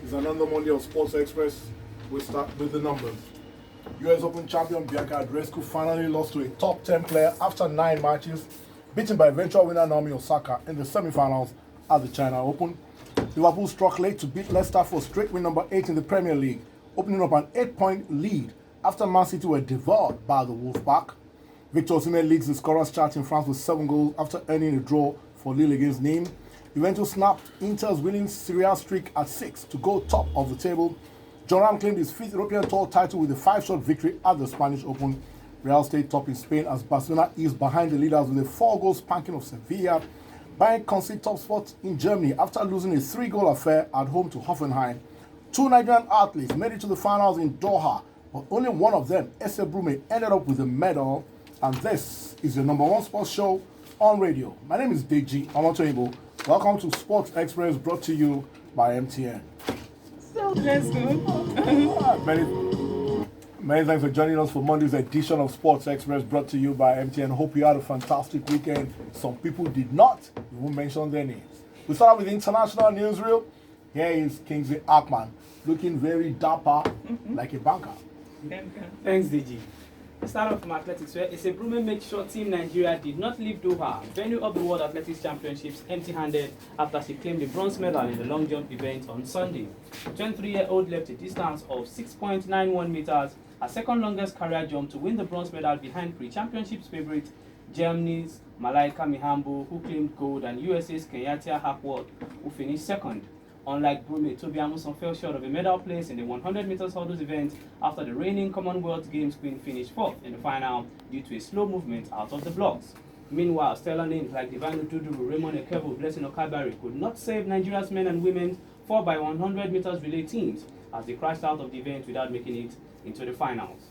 It's another Monday of Sports Express. We start with the numbers. US Open champion Bianca Andreescu finally lost to a top 10 player after 9 matches, beaten by eventual winner Naomi Osaka in the semi-finals at the China Open. Liverpool struck late to beat Leicester for straight win number 8 in the Premier League, opening up an 8-point lead after Man City were devoured by the Wolfpack. Victor Osimhen leads the scorers chart in France with 7 goals after earning a draw for Lille against Nîmes. Juventus snapped Inter's winning Serie A streak at 6 to go top of the table. John Ram claimed his 5th European Tour title with a 5-shot victory at the Spanish Open. Real stayed top in Spain as Barcelona is behind the leaders with a 4-goal spanking of Sevilla. Bayern conceded top spot in Germany after losing a 3-goal affair at home to Hoffenheim. 2 Nigerian athletes made it to the finals in Doha, but only one of them, Ese Brume, ended up with a medal. And this is your number 1 sports show on radio. My name is Deji Omotoyibo. Welcome to Sports Express, brought to you by MTN. So let's go. Many thanks for joining us for Monday's edition of Sports Express, brought to you by MTN. Hope you had a fantastic weekend. Some people did not. We won't mention their names. We start with the international newsreel. Here is Kingsley Akman, looking very dapper, like a banker. Thanks, DG. Let's start off from athletics, where Ese Brume made sure Team Nigeria did not leave Doha, venue of the World Athletics Championships, empty-handed after she claimed the bronze medal in the long jump event on Sunday. The 23-year-old left a distance of 6.91 meters, her second longest career jump, to win the bronze medal behind pre-championships favorite Germany's Malaika Mihambo, who claimed gold, and USA's Kenyatta Hackworth, who finished second. Unlike Brume, Toby Amuson fell short of a medal place in the 100 meters hurdles event after the reigning Commonwealth Games queen finished 4th in the final due to a slow movement out of the blocks. Meanwhile, stellar names like Divine Ududu, Raymond Ekevo, Blessing Okabari could not save Nigeria's men and women 4x100 meters relay teams as they crashed out of the event without making it into the finals.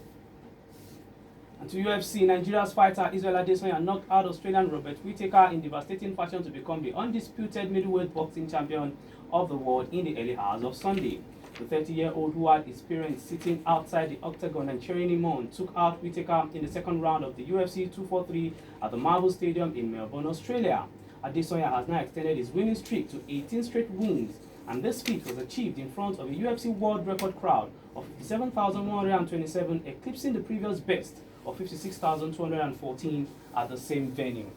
And to UFC, Nigeria's fighter Israel Adesanya knocked out Australian Robert Whittaker in devastating fashion to become the undisputed middleweight boxing champion of the world in the early hours of Sunday. The 30-year-old, who had experience sitting outside the octagon and cheering him on, took out Whittaker in the second round of the UFC 243 at the Marvel Stadium in Melbourne, Australia. Adesanya has now extended his winning streak to 18 straight wins, and this feat was achieved in front of a UFC world record crowd of 57,127, eclipsing the previous best of 56,214 at the same venue.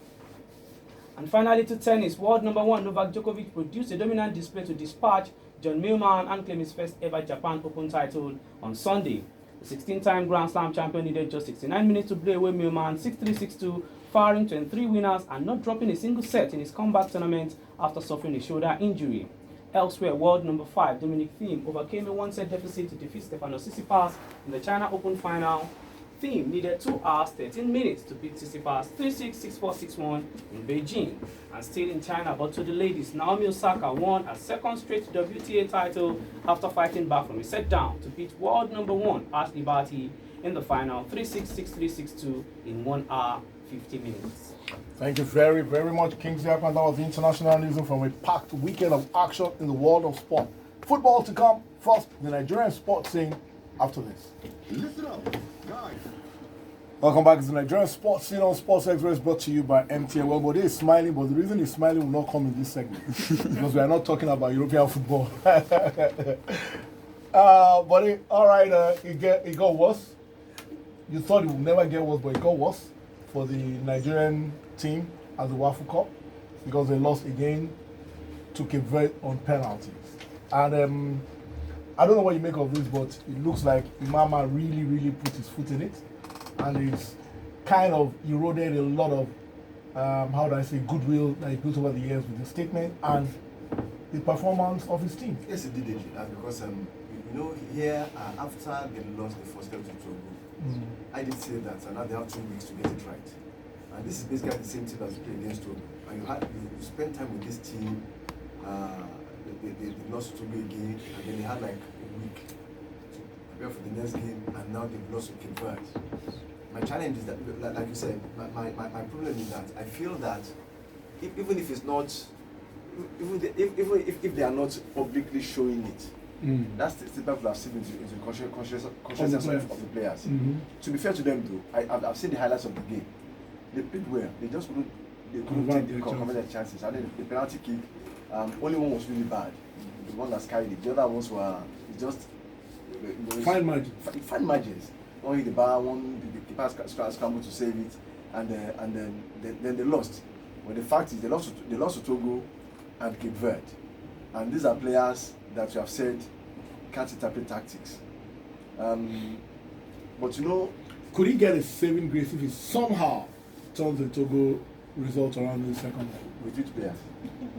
And finally, to tennis, world number 1 Novak Djokovic produced a dominant display to dispatch John Millman and claim his first ever Japan Open title on Sunday. The 16-time Grand Slam champion needed just 69 minutes to blow away Millman 6-3, 6-2, firing 23 winners and not dropping a single set in his comeback tournament after suffering a shoulder injury. Elsewhere, world number 5 Dominic Thiem overcame a 1-set deficit to defeat Stefanos Tsitsipas in the China Open final. Thiem needed 2 hours 13 minutes to beat Tsitsipas 3-6, 6-4, 6-1 in Beijing. And still in China, but to the ladies, Naomi Osaka won her second straight WTA title after fighting back from a set down to beat world number 1 Ashley Barty in the final 3-6, 6-3, 6-2 in 1 hour 50 minutes. Thank you very, very much, Kingsley Akman. That was the international news from a packed weekend of action in the world of sport. Football to come first, the Nigerian sports scene after this. Listen up, guys. Welcome back to the Nigerian sports scene on Sports Express, brought to you by MTN. Well, Bode is smiling, but the reason he's smiling will not come in this segment because we are not talking about European football. But all right, it got worse. You thought it would never get worse, but it got worse for the Nigerian team at the Wafu Cup because they lost again to Cape Verde on penalties. And I don't know what you make of this, but it looks like Imama really, really put his foot in it. And it's kind of eroded a lot of, how do I say, goodwill that he built over the years with the statement and the performance of his team. Yes, it did, because here after they lost the first step to Togo, I did say that, and now they have 2 weeks to get it right. And this is basically the same team that you played against Togo. And you spent time with this team. They lost to Togo again, and then they had like a week to prepare for the next game, and now they've lost to Cape Verde. My challenge is that, like you said, my problem is that I feel that even if it's not, if they are not publicly showing it, that's the statement will have seen into consciousness of the players. To be fair to them though, I've seen the highlights of the game. They played well. They just couldn't take the chances. And then the penalty kick, only one was really bad. the one that's carried it. The other ones were just Fine margin. Fine margins. One hit the bar, one the keeper scrambled to save it, and then they lost. But the fact is, they lost to Togo and Cape Verde, and these are players that you have said can't interpret tactics. But you know, could he get a saving grace if he somehow turns the Togo result around in the second leg? with which players?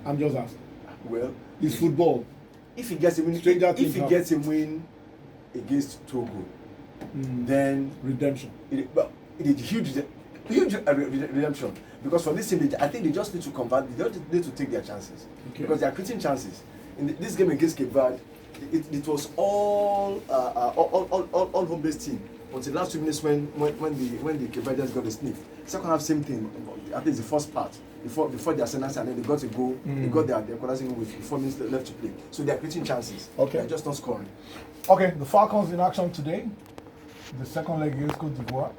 I'm just asking. Well, It's football. if he gets a win, if he gets a win against Togo, then Redemption. it is huge redemption, because for this team, I think they just need to convert. They just need to take their chances, because they are creating chances. In this game against Cape Verde, it was all home-based team until the last 2 minutes when the Cape Verdeans got a sniff. Second half, same thing. I think it's the first part before the ascendancy, and then they got a goal. They got their equalizing with 4 minutes left to play. So they are creating chances. Okay. They're just not scoring. Okay, the Falcons in action today. The second leg against Cote d'Ivoire.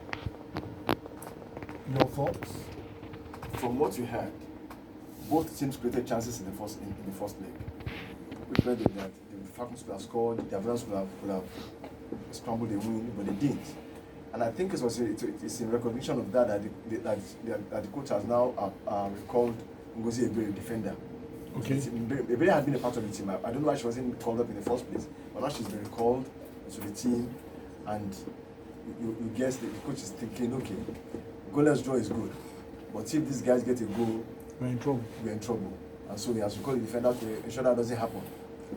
Your thoughts? From what you heard, both teams created chances in the first leg. We heard that the Falcons could have scored, the Ivorians could have scrambled a win, but they didn't. And I think it's in recognition of that the coach has now recalled Ngozi Ebere, defender. Okay. Ebere had been a part of the team. I don't know why she wasn't called up in the first place, but now she's been recalled to the team, and you guess the coach is thinking, okay, goalless draw is good, but if these guys get a goal, We're in trouble. and so he has to call the defender to ensure that doesn't happen.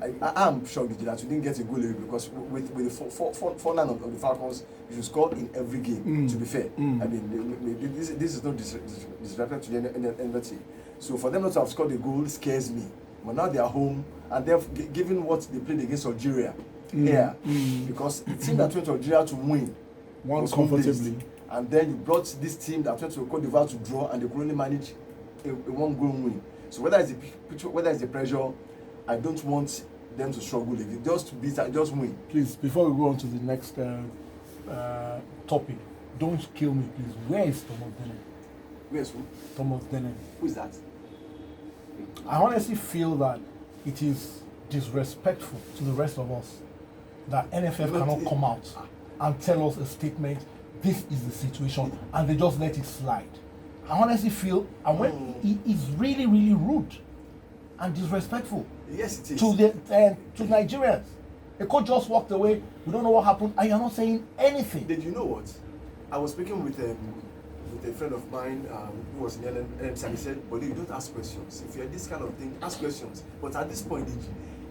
I am shocked that you didn't get a goal, because with the four line of the Falcons, you should score in every game. To be fair, I mean, this is not disrespect to any team. So for them not to have scored a goal scares me. But now they are home, and they've given what they played against Algeria here, because the team that went to Algeria to win Won was comfortably. home-based. And then you brought this team that went to Cote d'Ivoire to draw, and they could only manage a one-goal win. So whether it's the pressure, I don't want them to struggle. Just win. Please, before we go on to the next topic, don't kill me, please. Where is Thomas Denner? Where's who? Thomas Denner. Who is that? I honestly feel that it is disrespectful to the rest of us that NFF cannot come out and tell us a statement, this is the situation, and they just let it slide. I honestly feel, and when it is really, really rude and disrespectful Yes, it is. to Nigerians. The coach just walked away, we don't know what happened, and you're not saying anything. Did you know what? I was speaking with a friend of mine who was in LMC, and he said, but you don't ask questions. If you're this kind of thing, ask questions. But at this point,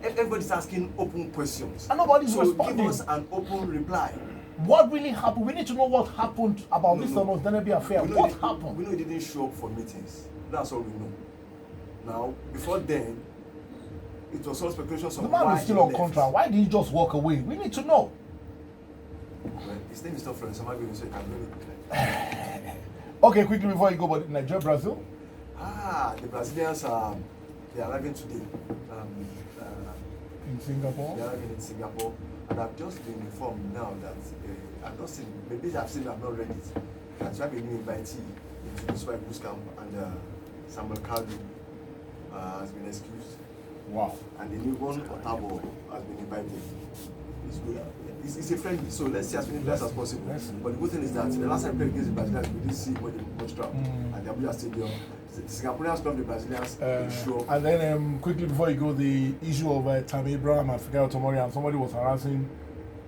everybody's asking open questions. And nobody's so responding. Give us an open reply. What really happened? We need to know what happened about this Thomas Denner affair. What happened? We know he didn't show up for meetings. That's all we know. Now, before then, it was all speculations on The why man is still he on left. contract. Why did he just walk away? We need to know. Well, his name is not Florence. Somebody will say, I don't know. Okay, quickly before you go, but Nigeria, Brazil. The Brazilians they are arriving today. In Singapore. They are arriving in Singapore, and I've just been informed now that I've not seen. Maybe I've seen. I've not read it. That you have a new invitee into the Super Eagles camp, and Samuel Cardo has been excused. Wow. And the new one, Otabo, has been invited. It's good. It's a friendly, so let's see as many players as possible. But the good thing is that the last time we played against the Brazilians, we didn't see much crowd at the Abuja Stadium. The Singaporeans love the Brazilians. Sure. And then quickly before you go, the issue of Tammy Abraham and Fikayo Tomori, and somebody was harassing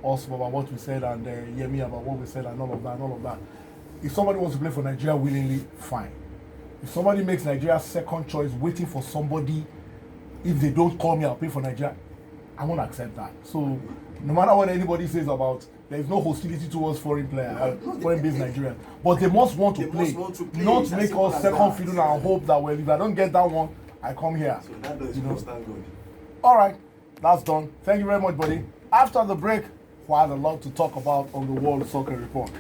us about what we said, and Yemi about what we said, and all of that. If somebody wants to play for Nigeria willingly, fine. If somebody makes Nigeria second choice, waiting for somebody, if they don't call me, I'll play for Nigeria, I won't accept that. So no matter what anybody says about, there is no hostility towards foreign players, foreign-based Nigerians, but they must want to play, not make us second fiddle and hope that, well, if I don't get that one, I come here. So that does stand good. All right, that's done. Thank you very much, buddy. After the break, we had a lot to talk about on the World Soccer Report.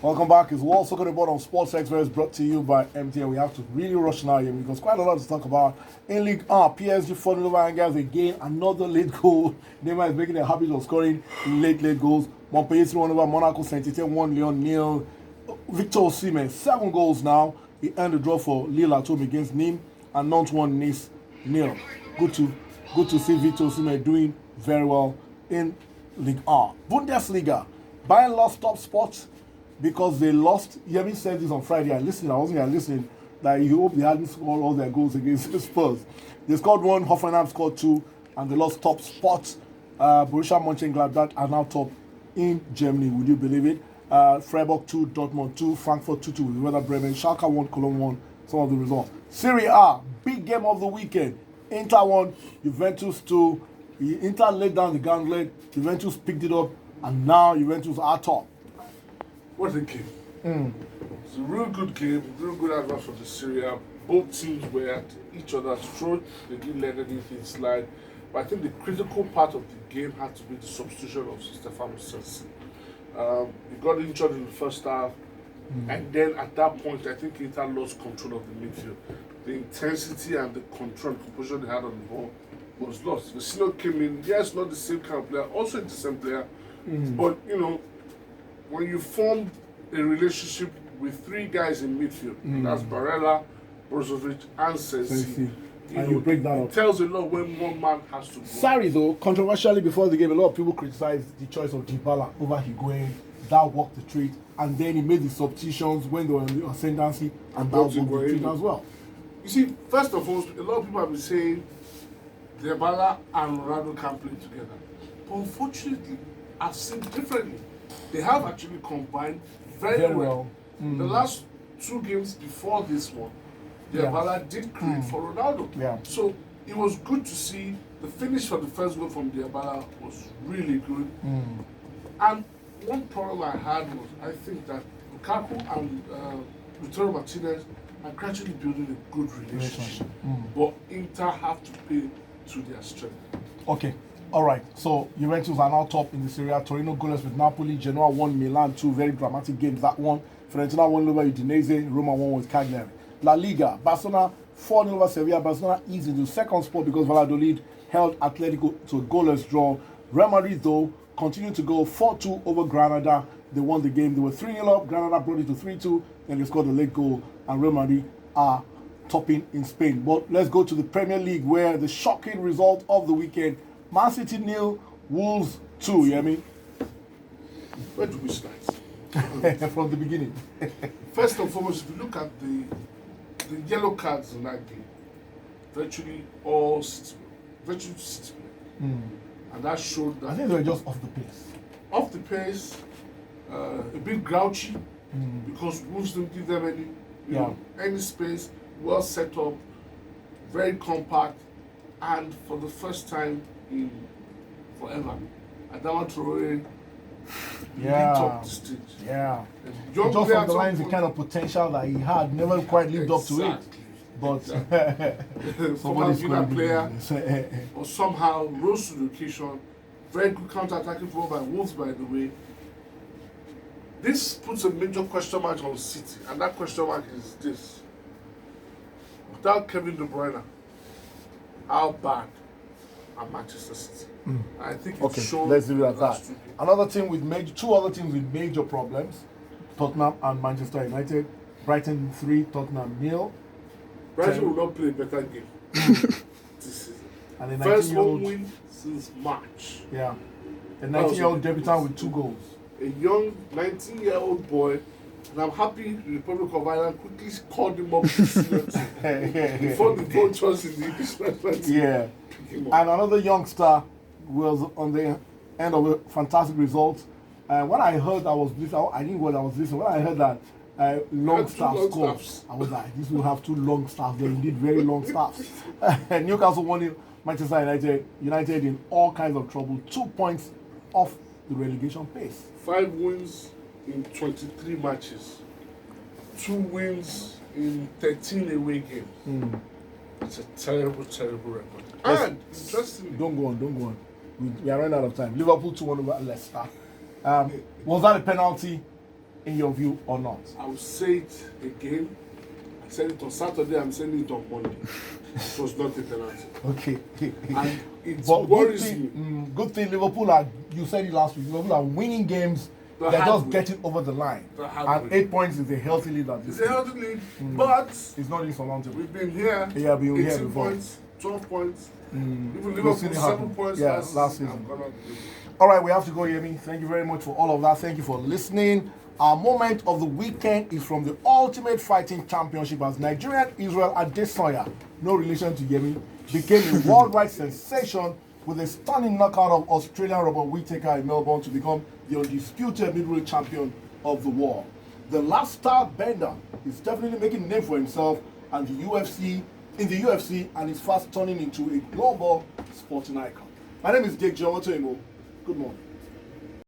Welcome back. It's World Soccer Report on Sports Express, brought to you by MTN. We have to really rush now here because quite a lot to talk about. In League PSG falling over Angers again. Another late goal. Neymar is making a habit of scoring late goals. Montpellier 3-1 over Monaco. Saint-Etienne 1, Lyon 0. Victor Osimhen 7 goals now. He earned the draw for Lille at home against Nîmes, and Nantes 1, Nice 0. Good to see Victor Osimhen doing very well in League R. Bundesliga. Bayern lost top spot because they lost. Yemi said this on Friday. I wasn't here listening. That he hoped they hadn't scored all their goals against the Spurs. They scored 1, Hoffenheim scored 2, and they lost top spot. Borussia Mönchengladbach are now top in Germany. Would you believe it? Freiburg 2, Dortmund 2, Frankfurt 2-2 with Werder Bremen. Schalke 1, Cologne 1. Some of the results. Serie A, big game of the weekend. Inter 1, Juventus 2. Inter laid down the gauntlet. Juventus picked it up, and now Juventus are top. What a game. It's a real good game, real good advance for the Serie A. Both teams were at each other's throat. They didn't let anything slide. But I think the critical part of the game had to be the substitution of Stefano Sensi. He got injured in the first half, and then at that point, I think Inter lost control of the midfield. The intensity and the control and composure they had on the ball was lost. Vecino came in, yes, not the same kind of player, also a decent player, but you know, when you form a relationship with 3 guys in midfield, that's Barella, Brozovic, and Sensi. You break that up. It tells a lot when one man has to go. Sorry though, controversially before the game, a lot of people criticized the choice of Dybala over Higuain. That worked the treat, and then he made the substitutions when they were in the ascendancy, and that worked the treat as well. You see, first of all, a lot of people have been saying Dybala and Ronaldo can't play together. But unfortunately, I've seen differently. They have actually combined very well. The last 2 games before this one, Dybala did create for Ronaldo. Yeah. So it was good to see the finish for the first goal from Dybala was really good. And one problem I had was I think that Lukaku and Lautaro Martinez are gradually building a good relationship. But Inter have to play to their strength. Okay. All right. So Juventus are now top in the Serie A. Torino goalless with Napoli. Genoa won Milan. 2 very dramatic games. That one. Fiorentina won over Udinese. Roma won with Cagliari. La Liga. Barcelona 4-0 over Sevilla. Barcelona is into second spot because Valladolid held Atletico to a goalless draw. Real Madrid though continued to go 4-2 over Granada. They won the game. They were 3-0 up. Granada brought it to 3-2. Then they scored a late goal. And Real Madrid are topping in Spain. But let's go to the Premier League where the shocking result of the weekend. Man City 0, Wolves 2, you hear me? Where do we start? From the beginning. First and foremost, if you look at the yellow cards in that game, virtually all City, and that showed that I think they were just off the pace. off the pace, a bit grouchy, because Wolves didn't give them any space, well set up, very compact, and for the first time in forever, Adama Traore lit up the stage. Yeah. Young Just player underlines the at kind of potential that he had, never quite lived up to it. But former Villa player or somehow rose to the occasion. Very good counter-attacking football by Wolves, by the way. This puts a major question mark on City, and that question mark is this: without Kevin De Bruyne, how bad are Manchester City? I think it's shown. Let's leave it at that. last 2 games. Another team with two other teams with major problems: Tottenham and Manchester United. Brighton 3, Tottenham 0. Brighton will not play a better game this season. And the First 19-year-old, home win since March. yeah, a 19-year-old debutant with 2 goals. A young 19-year-old boy, and I'm happy the Republic of Ireland quickly called him up to the senior team before the vultures in the English national team Yeah, pick him up. and another youngster was on the end of a fantastic result. When I heard I didn't know what I was listening. When I heard that long two staff long scored, staffs. I was like, this will have 2 long staffs. They indeed very long staffs. Newcastle won it. Manchester United in all kinds of trouble. 2 points off the relegation pace. 5 wins in 23 matches. 2 wins in 13 away games. It's a terrible, terrible record. Yes. And interestingly, Don't go on. We are running out of time. Liverpool 2-1 over Leicester. Was that a penalty in your view or not? I will say it again. I said it on Saturday, I'm saying it on Monday. It was not a penalty. Okay. And it But worries me. good thing Liverpool are, you said it last week, Liverpool are winning games. The They're hard just way. getting over the line. The hard And way. 8 points is a healthy lead at this It's a healthy league, but It's not insurmountable. we've been here. Yeah, we were here 18 before. points, 12 points. Even We'll Liverpool see it 7 happen. points Yeah, last last season. season. I'm gonna believe it. All right, we have to go, Yemi. Thank you very much for all of that. Thank you for listening. Our moment of the weekend is from the Ultimate Fighting Championship as Nigerian Israel Adesanya, no relation to Yemi, became a worldwide sensation with a stunning knockout of Australian Robert Whittaker in Melbourne to become the undisputed middleweight champion of the world. The last star bender is definitely making a name for himself and the UFC, and is fast turning into a global sporting icon. My name is Jake Jomoto Imo. Good morning.